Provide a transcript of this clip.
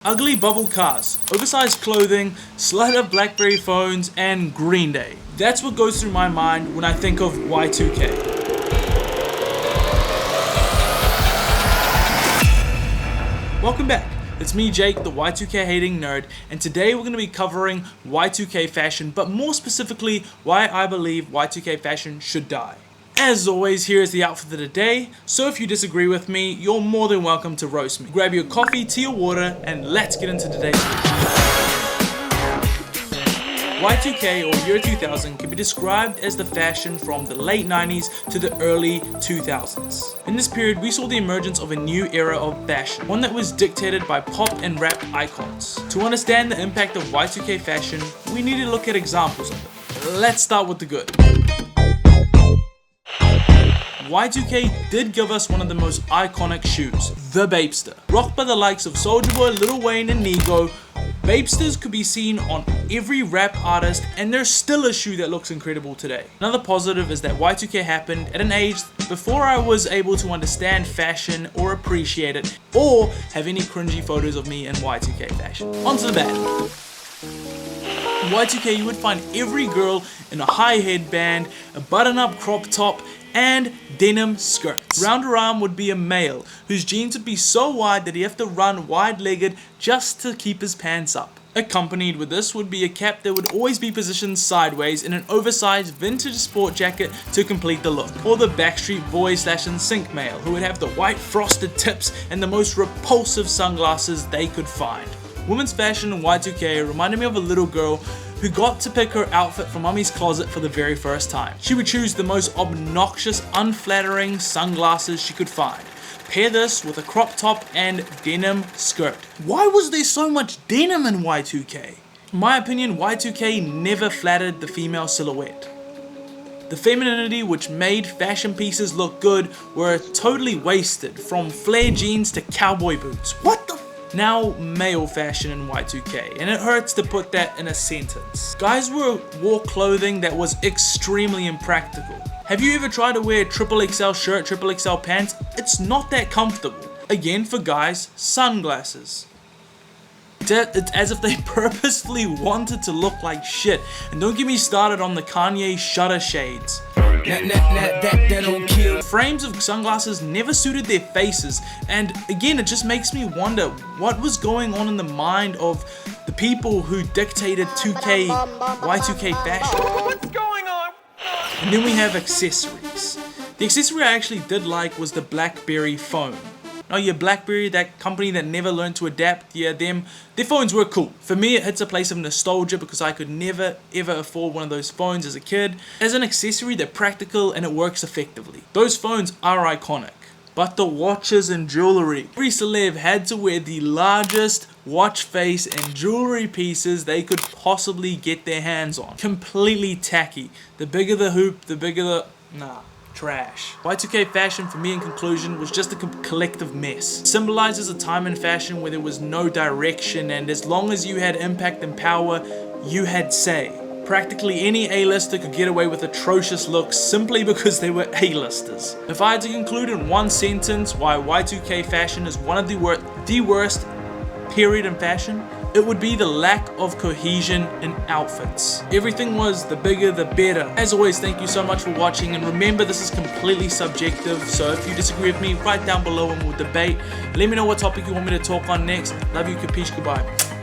Ugly bubble cars, oversized clothing, slide up BlackBerry phones, and Green Day. That's what goes through my mind when I think of Y2K. Welcome back. It's me, Jake, the Y2K hating nerd, and today we're going to be covering Y2K fashion, but more specifically, why I believe Y2K fashion should die. As always, here is the outfit of the day, so if you disagree with me, you're more than welcome to roast me. Grab your coffee, tea or water, and let's get into today's video. Y2K, or Year 2000, can be described as the fashion from the late 90s to the early 2000s. In this period, we saw the emergence of a new era of fashion, one that was dictated by pop and rap icons. To understand the impact of Y2K fashion, we need to look at examples of it. Let's start with the good. Y2K did give us one of the most iconic shoes, the Bapester. Rocked by the likes of Soulja Boy, Lil Wayne, and Nigo, Bapesters could be seen on every rap artist, and there's still a shoe that looks incredible today. Another positive is that Y2K happened at an age before I was able to understand fashion or appreciate it, or have any cringy photos of me in Y2K fashion. On to the bad. In Y2K, you would find every girl in a high headband, a button-up crop top, and denim skirts. Round her arm would be a male whose jeans would be so wide that he'd have to run wide-legged just to keep his pants up. Accompanied with this would be a cap that would always be positioned sideways in an oversized vintage sport jacket to complete the look. Or the Backstreet Boys / NSYNC male who would have the white frosted tips and the most repulsive sunglasses they could find. Women's fashion in Y2K reminded me of a little girl who got to pick her outfit from mommy's closet for the very first time. She would choose the most obnoxious, unflattering sunglasses she could find. Pair this with a crop top and denim skirt. Why was there so much denim in Y2K? In my opinion, Y2K never flattered the female silhouette. The femininity which made fashion pieces look good were totally wasted, from flare jeans to cowboy boots. What the Now, male fashion in Y2K, and it hurts to put that in a sentence. Guys wore clothing that was extremely impractical. Have you ever tried to wear a XXL shirt, XXL pants? It's not that comfortable. Again, for guys, sunglasses. It's as if they purposefully wanted to look like shit. And don't get me started on the Kanye shutter shades. That don't kill. Frames of sunglasses never suited their faces, and again it just makes me wonder what was going on in the mind of the people who dictated Y2K fashion. What's going on? And then we have accessories. The accessory I actually did like was the BlackBerry phone. Oh yeah, BlackBerry, that company that never learned to adapt, yeah, their phones were cool. For me, it hits a place of nostalgia because I could never ever afford one of those phones as a kid. As an accessory, they're practical and it works effectively. Those phones are iconic. But the watches and jewelry. Every celeb had to wear the largest watch face and jewelry pieces they could possibly get their hands on. Completely tacky. The bigger the hoop, the bigger the... Nah. Trash. Y2K fashion for me in conclusion was just a collective mess. It symbolizes a time in fashion where there was no direction, and as long as you had impact and power, you had say. Practically any A-lister could get away with atrocious looks simply because they were A-listers. If I had to conclude in one sentence why Y2K fashion is one of the worst period in fashion, it would be the lack of cohesion in outfits. Everything was the bigger the better. As always, thank you so much for watching, and remember this is completely subjective, so if you disagree with me, write down below and we'll debate. Let me know what topic you want me to talk on next. Love you, capiche, goodbye.